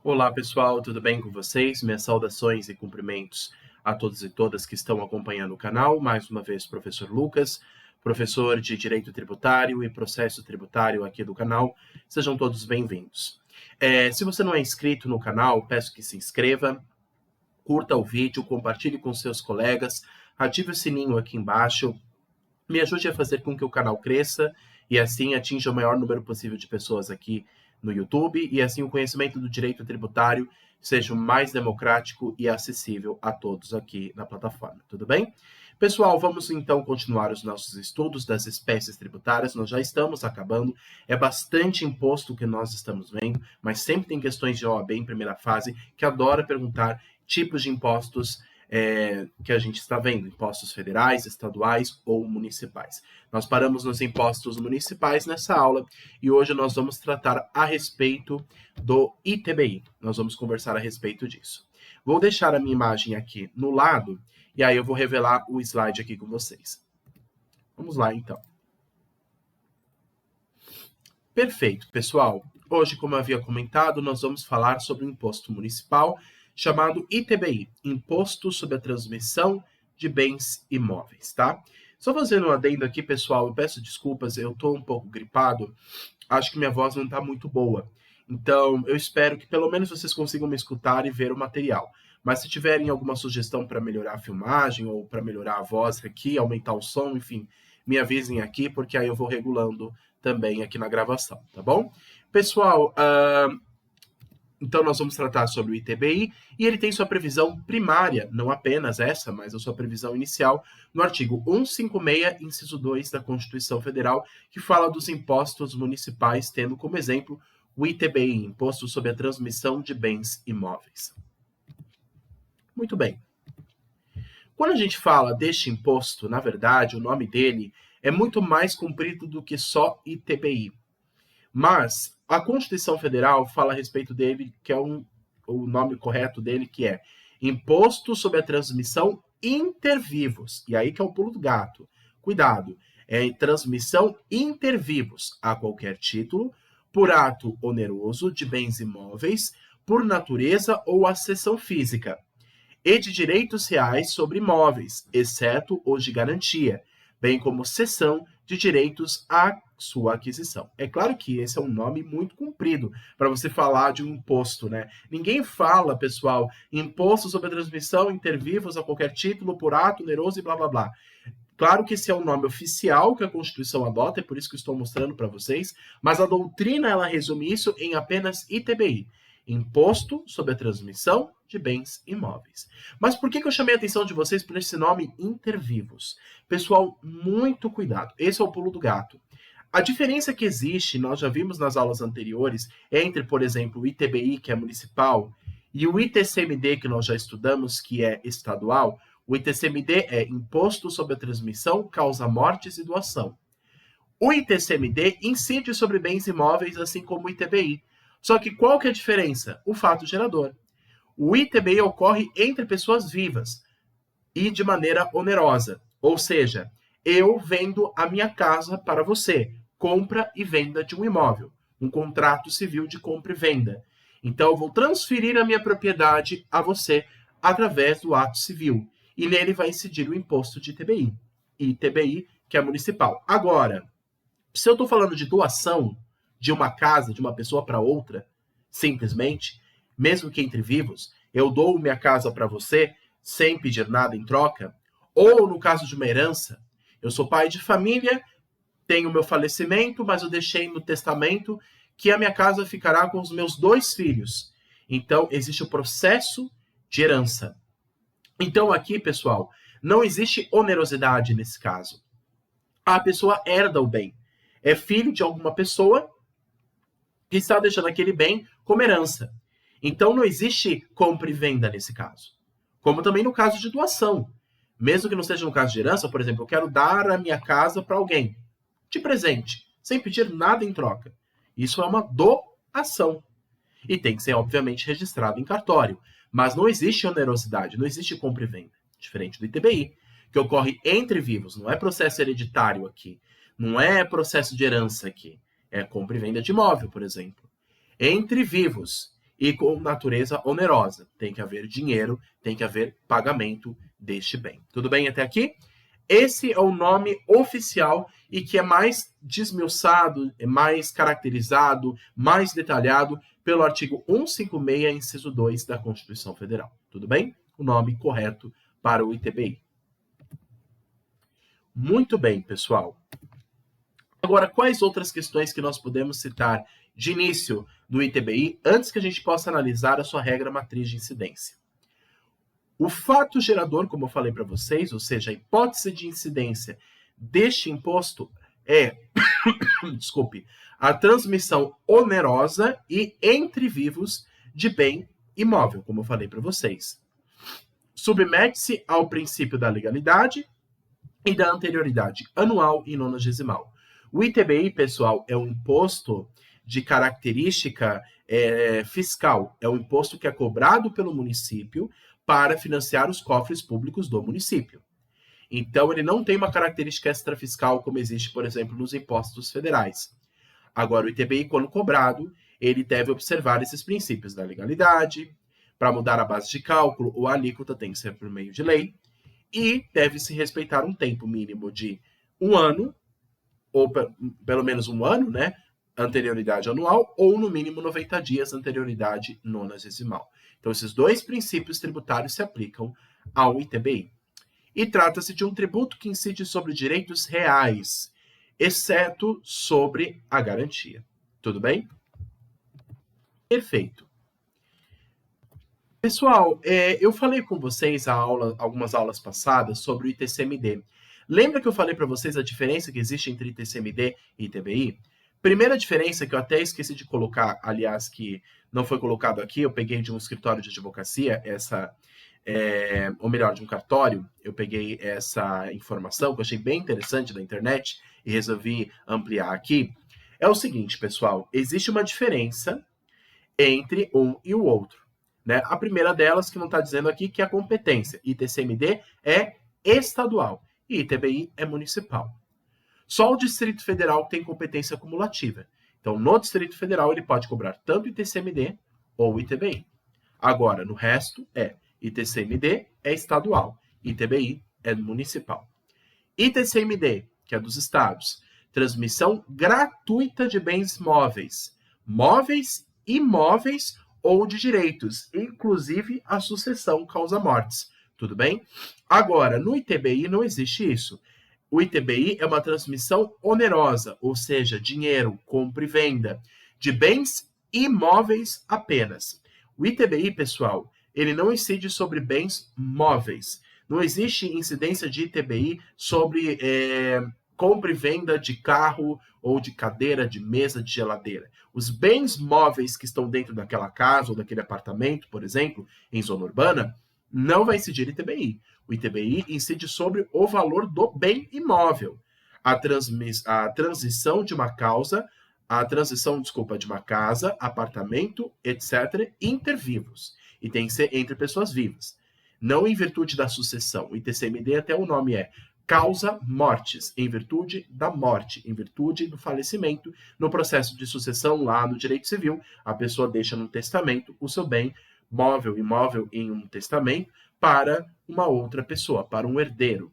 Olá pessoal, tudo bem com vocês? Minhas saudações e cumprimentos a todos e todas que estão acompanhando o canal. Mais uma vez, professor Lucas, professor de Direito Tributário e Processo Tributário aqui do canal. Sejam todos bem-vindos. Se você não é inscrito no canal, peço que se inscreva, curta o vídeo, compartilhe com seus colegas, ative o sininho aqui embaixo, me ajude a fazer com que o canal cresça e assim atinja o maior número possível de pessoas aqui no YouTube e assim o conhecimento do direito tributário seja mais democrático e acessível a todos aqui na plataforma, tudo bem? Pessoal, vamos então continuar os nossos estudos das espécies tributárias, nós já estamos acabando, é bastante imposto que nós estamos vendo, mas sempre tem questões de OAB em primeira fase que adora perguntar tipos de impostos que a gente está vendo, impostos federais, estaduais ou municipais. Nós paramos nos impostos municipais nessa aula e hoje nós vamos tratar a respeito do ITBI. Nós vamos conversar a respeito disso. Vou deixar a minha imagem aqui no lado e aí eu vou revelar o slide aqui com vocês. Vamos lá, então. Perfeito, pessoal. Hoje, como eu havia comentado, nós vamos falar sobre o imposto municipal, chamado ITBI, Imposto sobre a Transmissão de Bens Imóveis, tá? Só fazendo um adendo aqui, pessoal, eu peço desculpas, eu estou um pouco gripado, acho que minha voz não está muito boa. Então, eu espero que pelo menos vocês consigam me escutar e ver o material. Mas se tiverem alguma sugestão para melhorar a filmagem ou para melhorar a voz aqui, aumentar o som, enfim, me avisem aqui, porque aí eu vou regulando também aqui na gravação, tá bom? Pessoal, então, nós vamos tratar sobre o ITBI e ele tem sua previsão primária, não apenas essa, mas a sua previsão inicial, no artigo 156, inciso 2 da Constituição Federal, que fala dos impostos municipais, tendo como exemplo o ITBI, Imposto sobre a Transmissão de Bens Imóveis. Muito bem. Quando a gente fala deste imposto, na verdade, o nome dele é muito mais comprido do que só ITBI. Mas a Constituição Federal fala a respeito dele, que é o nome correto dele, que é Imposto sobre a Transmissão Intervivos. E aí que é o pulo do gato. Cuidado, é transmissão intervivos a qualquer título, por ato oneroso de bens imóveis, por natureza ou acessão física, e de direitos reais sobre imóveis, exceto os de garantia, bem como cessão de direitos à sua aquisição. É claro que esse é um nome muito comprido para você falar de um imposto, né? Ninguém fala, pessoal, imposto sobre a transmissão intervivos a qualquer título, por ato oneroso e blá blá blá. Claro que esse é o nome oficial que a Constituição adota, é por isso que eu estou mostrando para vocês, mas a doutrina ela resume isso em apenas ITBI, Imposto sobre a Transmissão de Bens Imóveis. Mas por que eu chamei a atenção de vocês por esse nome intervivos? Pessoal, muito cuidado, esse é o pulo do gato. A diferença que existe, nós já vimos nas aulas anteriores, entre, por exemplo, o ITBI, que é municipal, e o ITCMD, que nós já estudamos, que é estadual. O ITCMD é Imposto sobre a Transmissão, Causa Mortes e Doação. O ITCMD incide sobre bens imóveis, assim como o ITBI. Só que qual que é a diferença? O fato gerador. O ITBI ocorre entre pessoas vivas e de maneira onerosa, ou seja, eu vendo a minha casa para você, compra e venda de um imóvel, um contrato civil de compra e venda. Então, eu vou transferir a minha propriedade a você através do ato civil, e nele vai incidir o imposto de ITBI. ITBI, que é municipal. Agora, se eu estou falando de doação de uma casa, de uma pessoa para outra, simplesmente, mesmo que entre vivos, eu dou minha casa para você sem pedir nada em troca, ou no caso de uma herança, eu sou pai de família, tenho meu falecimento, mas eu deixei no testamento que a minha casa ficará com os meus 2 filhos. Então, existe o processo de herança. Então, aqui, pessoal, não existe onerosidade nesse caso. A pessoa herda o bem. É filho de alguma pessoa que está deixando aquele bem como herança. Então, não existe compra e venda nesse caso. Como também no caso de doação. Mesmo que não seja no caso de herança, por exemplo, eu quero dar a minha casa para alguém, de presente, sem pedir nada em troca. Isso é uma doação. E tem que ser, obviamente, registrado em cartório. Mas não existe onerosidade, não existe compra e venda. Diferente do ITBI, que ocorre entre vivos. Não é processo hereditário aqui. Não é processo de herança aqui. É compra e venda de imóvel, por exemplo. Entre vivos. e com natureza onerosa. Tem que haver dinheiro, tem que haver pagamento deste bem. Tudo bem até aqui? Esse é o nome oficial e que é mais desmiuçado, é mais caracterizado, mais detalhado pelo artigo 156, inciso 2 da Constituição Federal. Tudo bem? O nome correto para o ITBI. Muito bem, pessoal. Agora, quais outras questões que nós podemos citar de início do ITBI antes que a gente possa analisar a sua regra matriz de incidência? O fato gerador, como eu falei para vocês, ou seja, a hipótese de incidência deste imposto é, desculpe, a transmissão onerosa e entre vivos de bem imóvel, como eu falei para vocês. Submete-se ao princípio da legalidade e da anterioridade anual e nonagesimal. O ITBI, pessoal, é um imposto de característica fiscal, é um imposto que é cobrado pelo município para financiar os cofres públicos do município. Então, ele não tem uma característica extrafiscal como existe, por exemplo, nos impostos federais. Agora, o ITBI, quando cobrado, ele deve observar esses princípios da legalidade, para mudar a base de cálculo ou a alíquota tem que ser por meio de lei, e deve-se respeitar um tempo mínimo de 1 ano, ou pelo menos 1 ano, né? Anterioridade anual, ou no mínimo 90 dias anterioridade nonagesimal. Então, esses dois princípios tributários se aplicam ao ITBI. E trata-se de um tributo que incide sobre direitos reais, exceto sobre a garantia. Tudo bem? Perfeito. Pessoal, eu falei com vocês algumas aulas passadas sobre o ITCMD. Lembra que eu falei para vocês a diferença que existe entre ITCMD e ITBI? Primeira diferença que eu até esqueci de colocar, aliás, que não foi colocado aqui, eu peguei de um escritório de advocacia, ou melhor, de um cartório, eu peguei essa informação que eu achei bem interessante da internet e resolvi ampliar aqui. É o seguinte, pessoal, existe uma diferença entre um e o outro. Né? A primeira delas, que não está dizendo aqui, que é a competência. ITCMD é estadual e ITBI é municipal. Só o Distrito Federal tem competência acumulativa. Então, no Distrito Federal, ele pode cobrar tanto ITCMD ou ITBI. Agora, no resto, ITCMD é estadual, ITBI é municipal. ITCMD, que é dos estados, transmissão gratuita de bens móveis, imóveis ou de direitos, inclusive a sucessão causa-mortes. Tudo bem? Agora, no ITBI não existe isso. O ITBI é uma transmissão onerosa, ou seja, dinheiro, compra e venda, de bens imóveis apenas. O ITBI, pessoal, ele não incide sobre bens móveis. Não existe incidência de ITBI sobre compra e venda de carro ou de cadeira, de mesa, de geladeira. Os bens móveis que estão dentro daquela casa ou daquele apartamento, por exemplo, em zona urbana, não vai incidir ITBI. O ITBI incide sobre o valor do bem imóvel. A transição de uma casa, apartamento, etc., intervivos. E tem que ser entre pessoas vivas. Não em virtude da sucessão. O ITCMD, até o nome causa mortes, em virtude da morte, em virtude do falecimento. No processo de sucessão, lá no direito civil, a pessoa deixa no testamento o seu bem imóvel em um testamento para uma outra pessoa, para um herdeiro.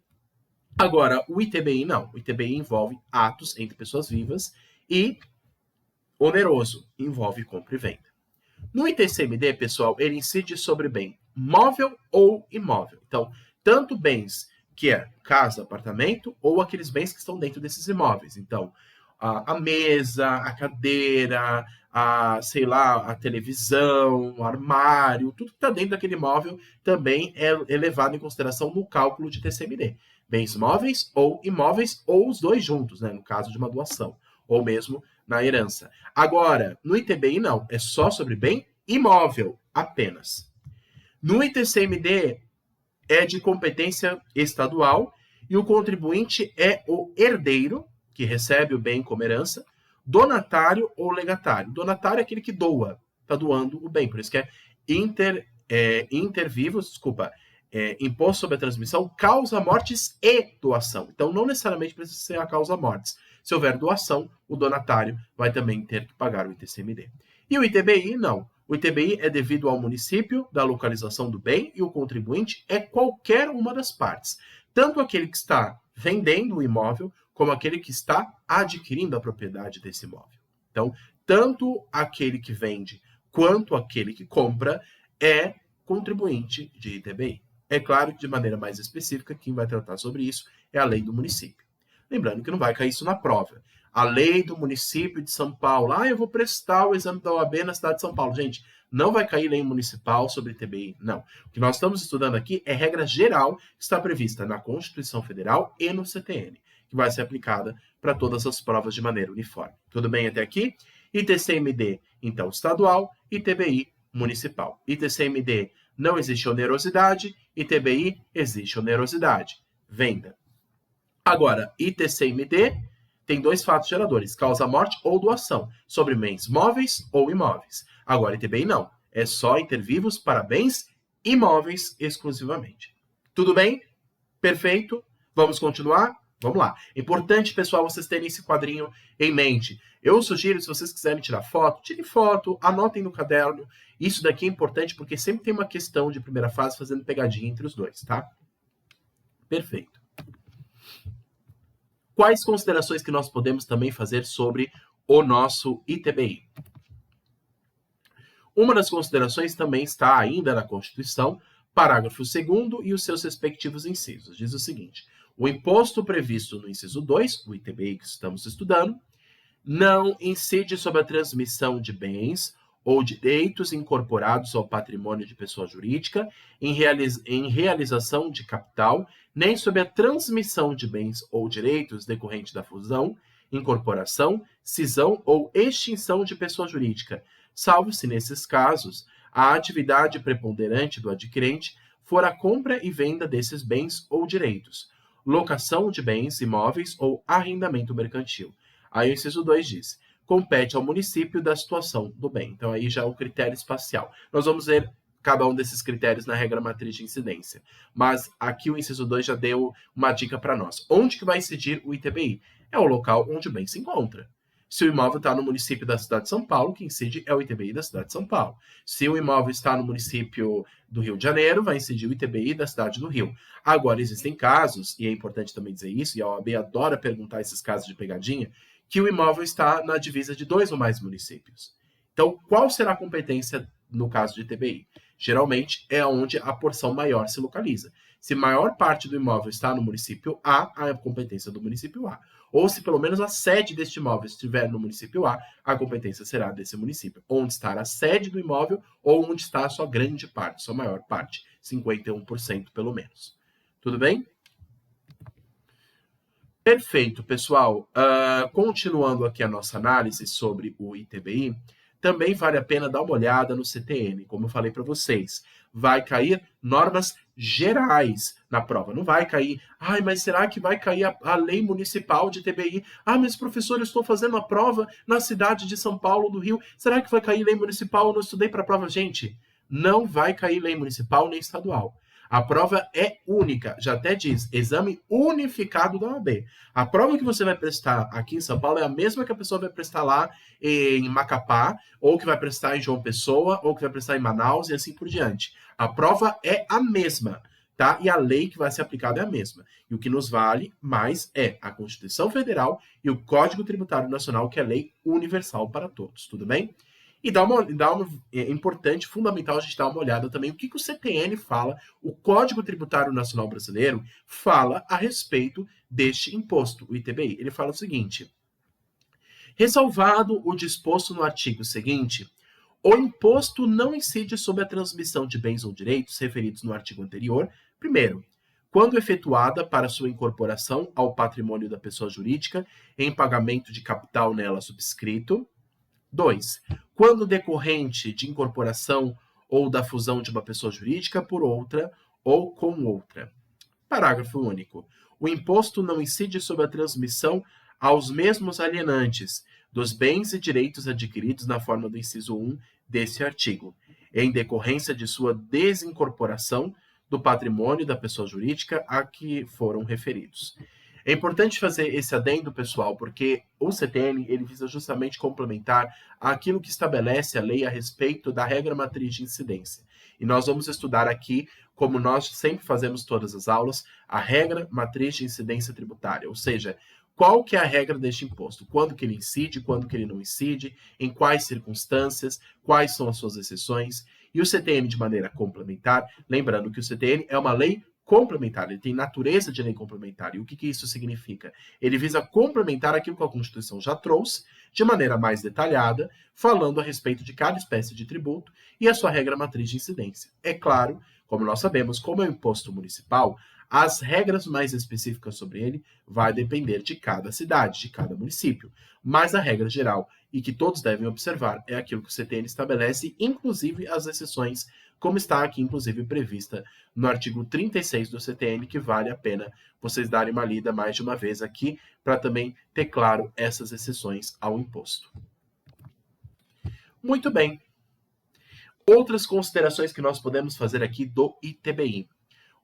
Agora, o ITBI não. O ITBI envolve atos entre pessoas vivas e oneroso, envolve compra e venda. No ITCMD, pessoal, ele incide sobre bem móvel ou imóvel. Então, tanto bens que é casa, apartamento, ou aqueles bens que estão dentro desses imóveis. Então, a mesa, a cadeira, a televisão, o armário, tudo que está dentro daquele imóvel também é levado em consideração no cálculo de TCMD. Bens móveis ou imóveis, ou os dois juntos, né, no caso de uma doação, ou mesmo na herança. Agora, no ITBI não, é só sobre bem imóvel apenas. No ITCMD é de competência estadual e o contribuinte é o herdeiro, que recebe o bem como herança, donatário ou legatário. Donatário é aquele que doa, está doando o bem, por isso que é imposto sobre a transmissão, causa mortes e doação. Então, não necessariamente precisa ser a causa mortes. Se houver doação, o donatário vai também ter que pagar o ITCMD. E o ITBI, não. O ITBI é devido ao município, da localização do bem, e o contribuinte é qualquer uma das partes, tanto aquele que está vendendo o imóvel, como aquele que está adquirindo a propriedade desse imóvel. Então, tanto aquele que vende quanto aquele que compra é contribuinte de ITBI. É claro que, de maneira mais específica, quem vai tratar sobre isso é a lei do município. Lembrando que não vai cair isso na prova. A lei do município de São Paulo. Eu vou prestar o exame da OAB na cidade de São Paulo. Gente, não vai cair lei municipal sobre ITBI, não. O que nós estamos estudando aqui é regra geral que está prevista na Constituição Federal e no CTN, que vai ser aplicada para todas as provas de maneira uniforme. Tudo bem até aqui? ITCMD, então, estadual, ITBI, municipal. ITCMD, não existe onerosidade, ITBI, existe onerosidade. Venda. Agora, ITCMD tem dois fatos geradores, causa-morte ou doação, sobre bens móveis ou imóveis. Agora, ITBI não, é só intervivos para bens imóveis exclusivamente. Tudo bem? Perfeito? Vamos continuar? Vamos lá. Importante, pessoal, vocês terem esse quadrinho em mente. Eu sugiro, se vocês quiserem tirar foto, tirem foto, anotem no caderno. Isso daqui é importante porque sempre tem uma questão de primeira fase fazendo pegadinha entre os dois, tá? Perfeito. Quais considerações que nós podemos também fazer sobre o nosso ITBI? Uma das considerações também está ainda na Constituição, parágrafo 2º e os seus respectivos incisos. Diz o seguinte: o imposto previsto no inciso 2, o ITBI que estamos estudando, não incide sobre a transmissão de bens ou direitos incorporados ao patrimônio de pessoa jurídica em realização de capital, nem sobre a transmissão de bens ou direitos decorrente da fusão, incorporação, cisão ou extinção de pessoa jurídica, salvo se, nesses casos, a atividade preponderante do adquirente for a compra e venda desses bens ou direitos, locação de bens imóveis ou arrendamento mercantil. Aí o inciso 2 diz: compete ao município da situação do bem. Então aí já é o critério espacial. Nós vamos ver cada um desses critérios na regra matriz de incidência. Mas aqui o inciso 2 já deu uma dica para nós. Onde que vai incidir o ITBI? É o local onde o bem se encontra. Se o imóvel está no município da cidade de São Paulo, quem incide é o ITBI da cidade de São Paulo. Se o imóvel está no município do Rio de Janeiro, vai incidir o ITBI da cidade do Rio. Agora, existem casos, e é importante também dizer isso, e a OAB adora perguntar esses casos de pegadinha, que o imóvel está na divisa de 2 ou mais municípios. Então, qual será a competência no caso de ITBI? Geralmente é onde a porção maior se localiza. Se maior parte do imóvel está no município A, a competência do município A. Ou se pelo menos a sede deste imóvel estiver no município A, a competência será desse município. Onde está a sede do imóvel ou onde está a sua grande parte, sua maior parte, 51% pelo menos. Tudo bem? Perfeito, pessoal. Continuando aqui a nossa análise sobre o ITBI, também vale a pena dar uma olhada no CTN, como eu falei para vocês. Vai cair normas gerais na prova, não vai cair, mas será que vai cair a lei municipal de ITBI? Mas professor, eu estou fazendo a prova na cidade de São Paulo, do Rio, será que vai cair lei municipal? Eu não estudei para a prova. Gente, não vai cair lei municipal nem estadual. A prova é única, já até diz, exame unificado da OAB. A prova que você vai prestar aqui em São Paulo é a mesma que a pessoa vai prestar lá em Macapá, ou que vai prestar em João Pessoa, ou que vai prestar em Manaus e assim por diante. A prova é a mesma, tá? E a lei que vai ser aplicada é a mesma. E o que nos vale mais é a Constituição Federal e o Código Tributário Nacional, que é lei universal para todos, tudo bem? E é importante, fundamental a gente dar uma olhada também o que o CTN fala, o Código Tributário Nacional Brasileiro fala a respeito deste imposto, o ITBI. Ele fala o seguinte: ressalvado o disposto no artigo seguinte, o imposto não incide sobre a transmissão de bens ou direitos referidos no artigo anterior, primeiro, quando efetuada para sua incorporação ao patrimônio da pessoa jurídica em pagamento de capital nela subscrito. 2. Quando decorrente de incorporação ou da fusão de uma pessoa jurídica por outra ou com outra. Parágrafo único. O imposto não incide sobre a transmissão aos mesmos alienantes dos bens e direitos adquiridos na forma do inciso 1 desse artigo, em decorrência de sua desincorporação do patrimônio da pessoa jurídica a que foram referidos. É importante fazer esse adendo, pessoal, porque o CTN ele visa justamente complementar aquilo que estabelece a lei a respeito da regra matriz de incidência. E nós vamos estudar aqui, como nós sempre fazemos todas as aulas, a regra matriz de incidência tributária, ou seja, qual que é a regra deste imposto, quando que ele incide, quando que ele não incide, em quais circunstâncias, quais são as suas exceções, e o CTN de maneira complementar, lembrando que o CTN é uma lei complementar, ele tem natureza de lei complementar. E o que isso significa? Ele visa complementar aquilo que a Constituição já trouxe, de maneira mais detalhada, falando a respeito de cada espécie de tributo e a sua regra matriz de incidência. É claro, como nós sabemos, como é o imposto municipal, as regras mais específicas sobre ele vai depender de cada cidade, de cada município. Mas a regra geral, e que todos devem observar, é aquilo que o CTN estabelece, inclusive as exceções, como está aqui, inclusive, prevista no artigo 36 do CTN, que vale a pena vocês darem uma lida mais de uma vez aqui, para também ter claro essas exceções ao imposto. Muito bem. Outras considerações que nós podemos fazer aqui do ITBI.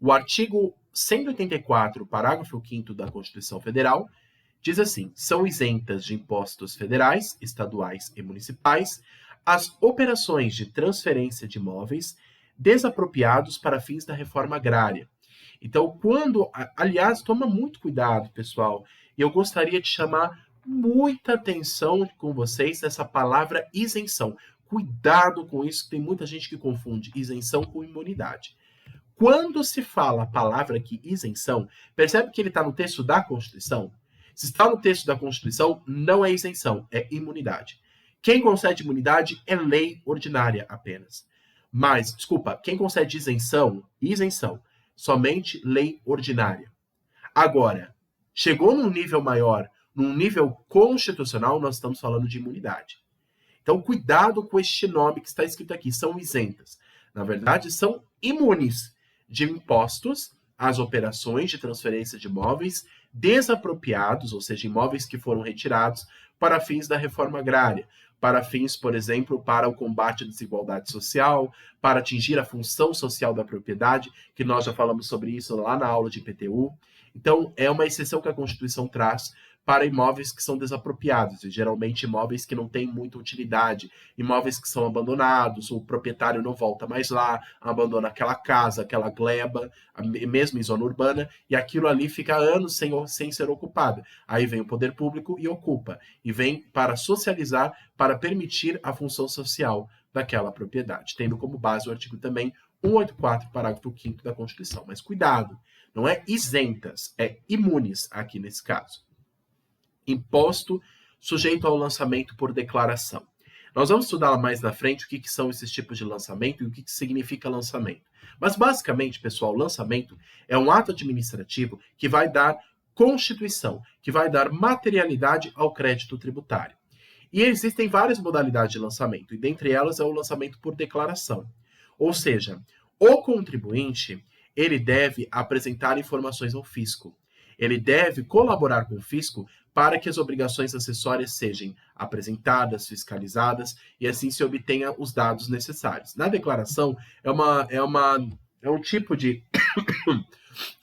O artigo 184, parágrafo 5º da Constituição Federal, diz assim: são isentas de impostos federais, estaduais e municipais as operações de transferência de imóveis desapropriados para fins da reforma agrária. Então, aliás, toma muito cuidado, pessoal, e eu gostaria de chamar muita atenção com vocês nessa palavra isenção. Cuidado com isso, que tem muita gente que confunde isenção com imunidade. Quando se fala a palavra aqui, isenção, percebe que ele está no texto da Constituição? Se está no texto da Constituição, não é isenção, é imunidade. Quem concede imunidade é lei ordinária apenas. Mas, desculpa, quem concede isenção, somente lei ordinária. Agora, chegou num nível maior, num nível constitucional, nós estamos falando de imunidade. Então, cuidado com este nome que está escrito aqui, são isentas. Na verdade, são imunes de impostos às operações de transferência de imóveis desapropriados, ou seja, imóveis que foram retirados para fins da reforma agrária, para fins, por exemplo, para o combate à desigualdade social, para atingir a função social da propriedade, que nós já falamos sobre isso lá na aula de IPTU. Então, é uma exceção que a Constituição traz para imóveis que são desapropriados, e geralmente imóveis que não têm muita utilidade, imóveis que são abandonados, o proprietário não volta mais lá, abandona aquela casa, aquela gleba, mesmo em zona urbana, e aquilo ali fica anos sem ser ocupado. Aí vem o poder público e ocupa, e vem para socializar, para permitir a função social daquela propriedade, tendo como base o artigo também 184, parágrafo 5º da Constituição. Mas cuidado, não é isentas, é imunes aqui nesse caso. Imposto sujeito ao lançamento por declaração. Nós vamos estudar mais na frente o que são esses tipos de lançamento e o que significa lançamento. Mas, basicamente, pessoal, lançamento é um ato administrativo que vai dar constituição, que vai dar materialidade ao crédito tributário. E existem várias modalidades de lançamento, e dentre elas é o lançamento por declaração. Ou seja, o contribuinte ele deve apresentar informações ao fisco. Ele deve colaborar com o fisco para que as obrigações acessórias sejam apresentadas, fiscalizadas e assim se obtenha os dados necessários. Na declaração é um tipo de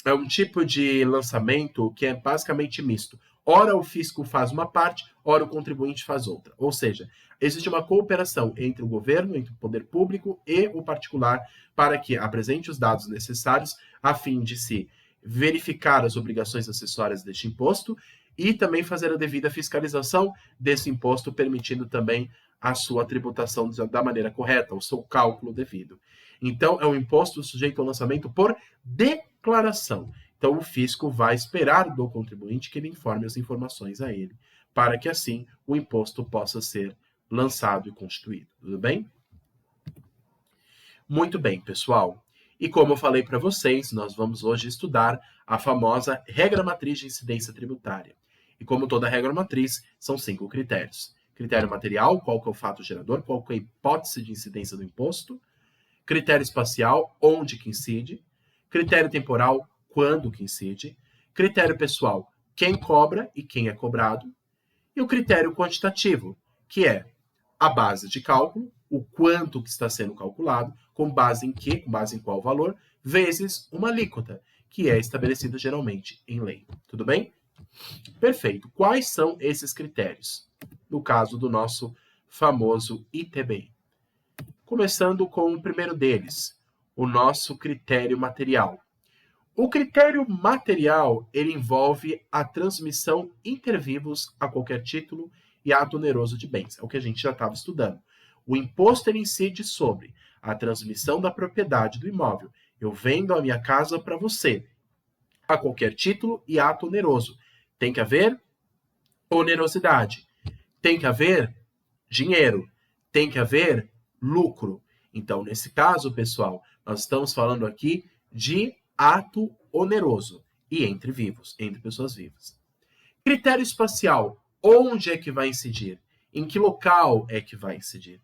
é um tipo de lançamento que é basicamente misto. Ora o fisco faz uma parte, ora o contribuinte faz outra. Ou seja, existe uma cooperação entre o governo, entre o poder público e o particular para que apresente os dados necessários a fim de se verificar as obrigações acessórias deste imposto e também fazer a devida fiscalização desse imposto, permitindo também a sua tributação da maneira correta, o seu cálculo devido. Então, é um imposto sujeito ao lançamento por declaração. Então, o fisco vai esperar do contribuinte que ele informe as informações a ele, para que assim o imposto possa ser lançado e constituído. Tudo bem? Muito bem, pessoal. E como eu falei para vocês, nós vamos hoje estudar a famosa regra matriz de incidência tributária. E como toda regra matriz, são 5 critérios. Critério material, qual que é o fato gerador, qual que é a hipótese de incidência do imposto. Critério espacial, onde que incide. Critério temporal, quando que incide. Critério pessoal, quem cobra e quem é cobrado. E o critério quantitativo, que é a base de cálculo, o quanto que está sendo calculado, com base em quê, com base em qual valor, vezes uma alíquota, que é estabelecida geralmente em lei. Tudo bem? Perfeito. Quais são esses critérios? No caso do nosso famoso ITBI. Começando com o primeiro deles, o nosso critério material. O critério material, ele envolve a transmissão inter vivos a qualquer título e ato oneroso de bens. É o que a gente já estava estudando. O imposto, ele incide sobre a transmissão da propriedade do imóvel. Eu vendo a minha casa para você, a qualquer título e ato oneroso. Tem que haver onerosidade. Tem que haver dinheiro. Tem que haver lucro. Então, nesse caso, pessoal, nós estamos falando aqui de ato oneroso e entre vivos, entre pessoas vivas. Critério espacial, onde é que vai incidir? Em que local é que vai incidir?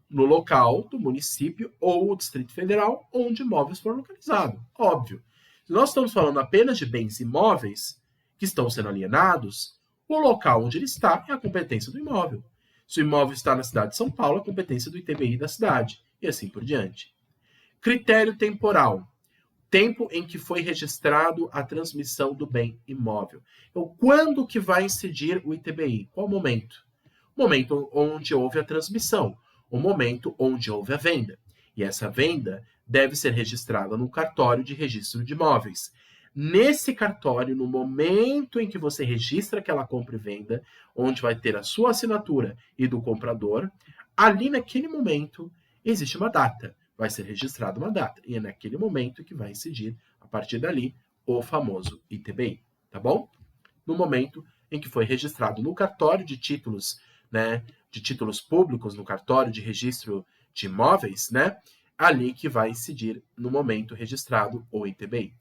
No local do município ou Distrito Federal onde imóveis for localizado, óbvio. Se nós estamos falando apenas de bens imóveis que estão sendo alienados, o local onde ele está é a competência do imóvel. Se o imóvel está na cidade de São Paulo, a competência do ITBI da cidade, e assim por diante. Critério temporal. Tempo em que foi registrado a transmissão do bem imóvel. Então, quando que vai incidir o ITBI? Qual momento? O momento onde houve a transmissão, o momento onde houve a venda. E essa venda deve ser registrada no cartório de registro de imóveis. Nesse cartório, no momento em que você registra aquela compra e venda, onde vai ter a sua assinatura e do comprador, ali naquele momento existe uma data. Vai ser registrada uma data. E é naquele momento que vai incidir, a partir dali, o famoso ITBI. Tá bom? No momento em que foi registrado no cartório de títulos, né, de títulos públicos, no cartório de registro de imóveis, né, ali que vai incidir no momento registrado o ITBI.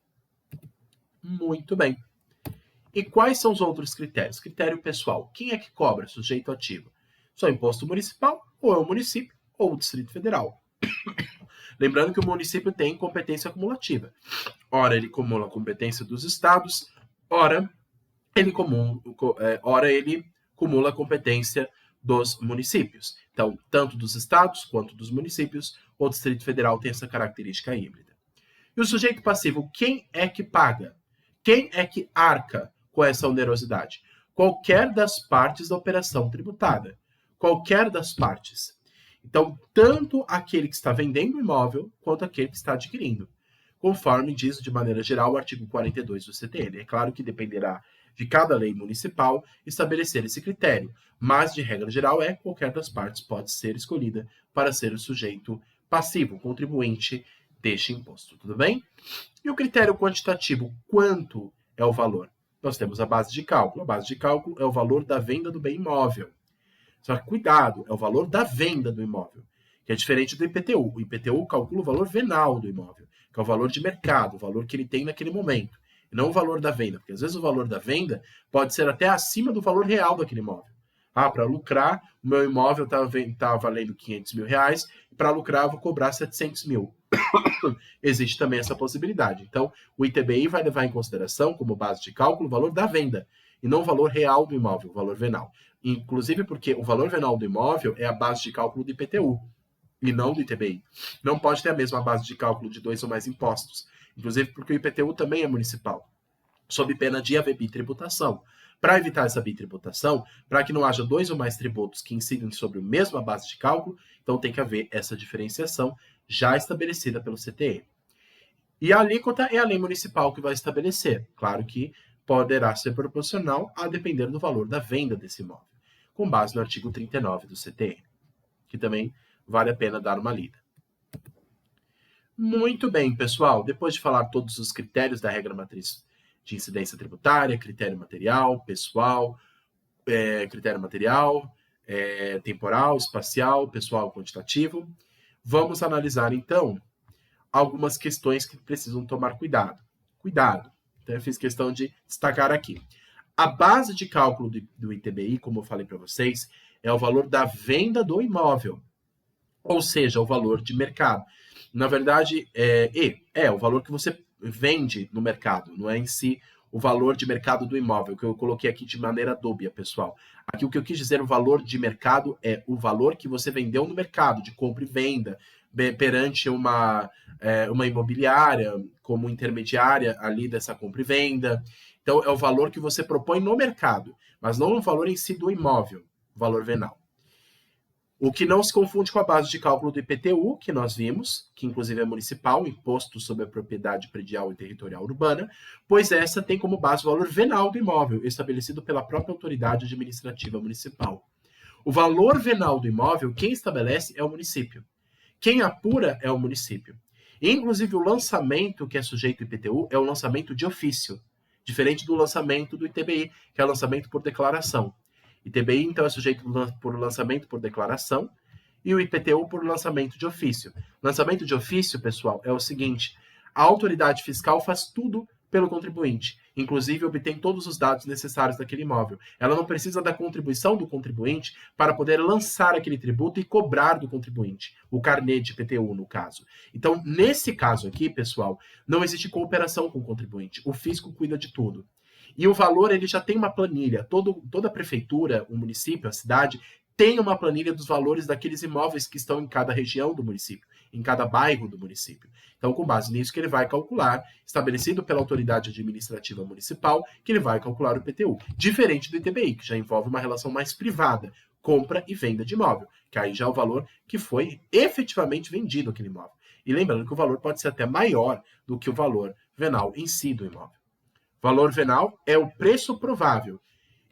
Muito bem. E quais são os outros critérios? Critério pessoal. Quem é que cobra sujeito ativo? Só imposto municipal, ou é o município, ou o Distrito Federal. Lembrando que o município tem competência acumulativa. Ora, ele acumula a competência dos estados, ora ele acumula a competência dos municípios. Então, tanto dos estados quanto dos municípios, o Distrito Federal tem essa característica híbrida. E o sujeito passivo, quem é que paga? Quem é que arca com essa onerosidade? Qualquer das partes da operação tributada. Qualquer das partes. Então, tanto aquele que está vendendo o imóvel, quanto aquele que está adquirindo. Conforme diz, de maneira geral, o artigo 42 do CTN. É claro que dependerá de cada lei municipal estabelecer esse critério, mas, de regra geral, qualquer das partes pode ser escolhida para ser o sujeito passivo, contribuinte deste imposto. Tudo bem? E o critério quantitativo, quanto é o valor? Nós temos a base de cálculo. A base de cálculo é o valor da venda do bem imóvel. Só que cuidado, é o valor da venda do imóvel, que é diferente do IPTU. O IPTU calcula o valor venal do imóvel, que é o valor de mercado, o valor que ele tem naquele momento, e não o valor da venda, porque às vezes o valor da venda pode ser até acima do valor real daquele imóvel. Ah, para lucrar, o meu imóvel está valendo 500 mil reais, e para lucrar eu vou cobrar 700 mil. Existe também essa possibilidade. Então, o ITBI vai levar em consideração, como base de cálculo, o valor da venda, e não o valor real do imóvel, o valor venal. Inclusive porque o valor venal do imóvel é a base de cálculo do IPTU, e não do ITBI. Não pode ter a mesma base de cálculo de 2 ou mais impostos. Inclusive porque o IPTU também é municipal, sob pena de haver bitributação. Para evitar essa bitributação, para que não haja 2 ou mais tributos que incidem sobre a mesma base de cálculo, então tem que haver essa diferenciação já estabelecida pelo CTN. E a alíquota é a lei municipal que vai estabelecer. Claro que poderá ser proporcional a depender do valor da venda desse imóvel, com base no artigo 39 do CTN, que também vale a pena dar uma lida. Muito bem, pessoal. Depois de falar todos os critérios da regra matriz de incidência tributária, critério material, pessoal, critério material, temporal, espacial, pessoal, quantitativo, vamos analisar, então, algumas questões que precisam tomar cuidado. Cuidado. Então, eu fiz questão de destacar aqui. A base de cálculo do ITBI, como eu falei para vocês, é o valor da venda do imóvel, ou seja, o valor de mercado. Na verdade, é o valor que você vende no mercado, não é em si o valor de mercado do imóvel, que eu coloquei aqui de maneira dúbia, pessoal. Aqui o que eu quis dizer, o valor de mercado é o valor que você vendeu no mercado, de compra e venda, perante uma imobiliária como intermediária ali dessa compra e venda. Então, é o valor que você propõe no mercado, mas não o valor em si do imóvel, o valor venal. O que não se confunde com a base de cálculo do IPTU, que nós vimos, que inclusive é municipal, Imposto sobre a Propriedade Predial e Territorial Urbana, pois essa tem como base o valor venal do imóvel, estabelecido pela própria autoridade administrativa municipal. O valor venal do imóvel, quem estabelece é o município. Quem apura é o município. E, inclusive, o lançamento que é sujeito ao IPTU é o lançamento de ofício, diferente do lançamento do ITBI, que é o lançamento por declaração. ITBI, então, é sujeito por lançamento por declaração e o IPTU por lançamento de ofício. Lançamento de ofício, pessoal, é o seguinte: a autoridade fiscal faz tudo pelo contribuinte, inclusive obtém todos os dados necessários daquele imóvel. Ela não precisa da contribuição do contribuinte para poder lançar aquele tributo e cobrar do contribuinte, o carnê de IPTU, no caso. Então, nesse caso aqui, pessoal, não existe cooperação com o contribuinte. O fisco cuida de tudo. E o valor, ele já tem uma planilha. Toda a prefeitura, o município, a cidade, tem uma planilha dos valores daqueles imóveis que estão em cada região do município, em cada bairro do município. Então, com base nisso que ele vai calcular, estabelecido pela autoridade administrativa municipal, que ele vai calcular o IPTU. Diferente do ITBI, que já envolve uma relação mais privada, compra e venda de imóvel, que aí já é o valor que foi efetivamente vendido aquele imóvel. E lembrando que o valor pode ser até maior do que o valor venal em si do imóvel. Valor venal é o preço provável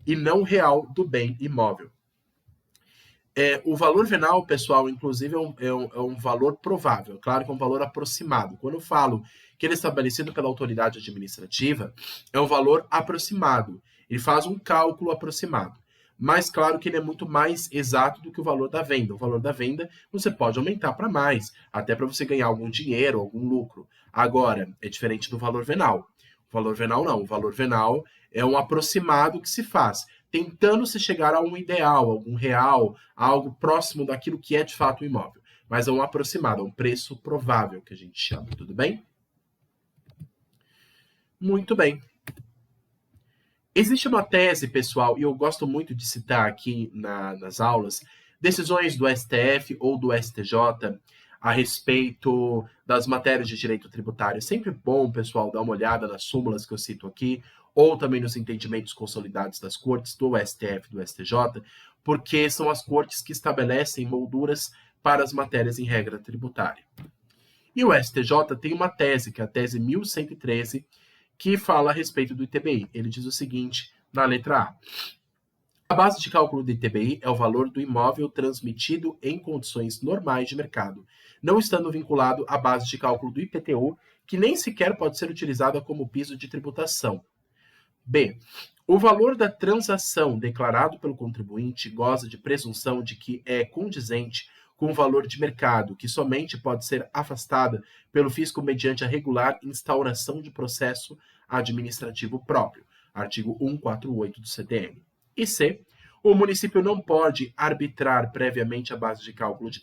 e não real do bem imóvel. O valor venal, pessoal, inclusive, é um valor provável. Claro que é um valor aproximado. Quando eu falo que ele é estabelecido pela autoridade administrativa, é um valor aproximado. Ele faz um cálculo aproximado. Mas, claro que ele é muito mais exato do que o valor da venda. O valor da venda você pode aumentar para mais, até para você ganhar algum dinheiro, algum lucro. Agora, é diferente do valor venal. O valor venal não. O valor venal é um aproximado que se faz, tentando se chegar a um ideal, algum real, algo próximo daquilo que é de fato o imóvel. Mas é um aproximado, é um preço provável que a gente chama, tudo bem? Muito bem. Existe uma tese, pessoal, e eu gosto muito de citar aqui nas aulas, decisões do STF ou do STJ a respeito das matérias de direito tributário. É sempre bom, pessoal, dar uma olhada nas súmulas que eu cito aqui, ou também nos entendimentos consolidados das cortes, do STF e do STJ, porque são as cortes que estabelecem molduras para as matérias em regra tributária. E o STJ tem uma tese, que é a tese 1113, que fala a respeito do ITBI. Ele diz o seguinte, na letra A. A base de cálculo do ITBI é o valor do imóvel transmitido em condições normais de mercado, não estando vinculado à base de cálculo do IPTU, que nem sequer pode ser utilizada como piso de tributação. B. O valor da transação declarado pelo contribuinte goza de presunção de que é condizente com o valor de mercado, que somente pode ser afastada pelo fisco mediante a regular instauração de processo administrativo próprio. Artigo 148 do CTN. E C. O município não pode arbitrar previamente a base de cálculo de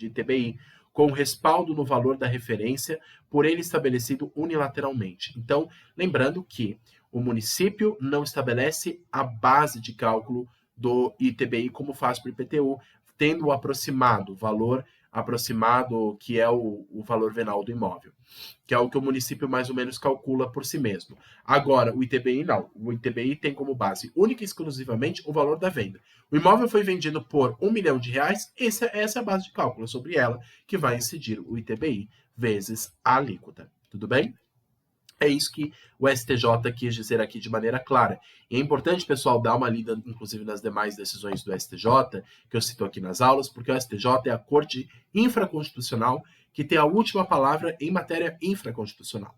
ITBI com respaldo no valor da referência por ele estabelecido unilateralmente. Então, lembrando que o município não estabelece a base de cálculo do ITBI como faz para o IPTU, tendo o aproximado, valor aproximado, que é o valor venal do imóvel, que é o que o município mais ou menos calcula por si mesmo. Agora, o ITBI não. O ITBI tem como base única e exclusivamente o valor da venda. O imóvel foi vendido por R$1 milhão, essa é a base de cálculo, sobre ela que vai incidir o ITBI vezes a alíquota. Tudo bem? É isso que o STJ quis dizer aqui de maneira clara. E é importante, pessoal, dar uma lida, inclusive, nas demais decisões do STJ, que eu cito aqui nas aulas, porque o STJ é a Corte Infraconstitucional que tem a última palavra em matéria infraconstitucional.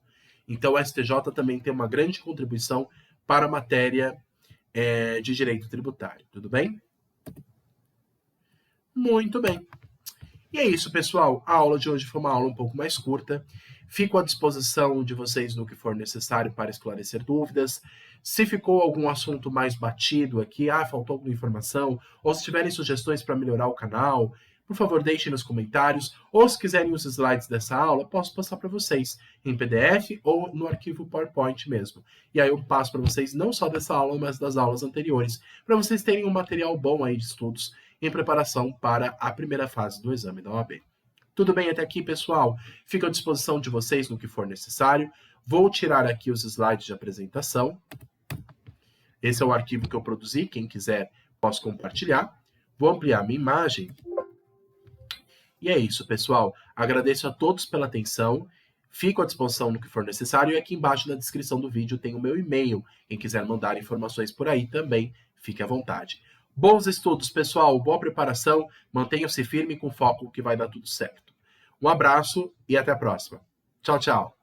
Então, o STJ também tem uma grande contribuição para a matéria de direito tributário. Tudo bem? Muito bem. E é isso, pessoal. A aula de hoje foi uma aula um pouco mais curta. Fico à disposição de vocês no que for necessário para esclarecer dúvidas. Se ficou algum assunto mais batido aqui, faltou alguma informação, ou se tiverem sugestões para melhorar o canal, por favor, deixem nos comentários. Ou se quiserem os slides dessa aula, posso passar para vocês em PDF ou no arquivo PowerPoint mesmo. E aí eu passo para vocês não só dessa aula, mas das aulas anteriores, para vocês terem um material bom aí de estudos em preparação para a primeira fase do exame da OAB. Tudo bem até aqui, pessoal? Fico à disposição de vocês no que for necessário. Vou tirar aqui os slides de apresentação. Esse é o arquivo que eu produzi. Quem quiser, posso compartilhar. Vou ampliar minha imagem. E é isso, pessoal. Agradeço a todos pela atenção. Fico à disposição no que for necessário. E aqui embaixo na descrição do vídeo tem o meu e-mail. Quem quiser mandar informações por aí também, fique à vontade. Bons estudos, pessoal. Boa preparação. Mantenham-se firme com foco que vai dar tudo certo. Um abraço e até a próxima. Tchau, tchau.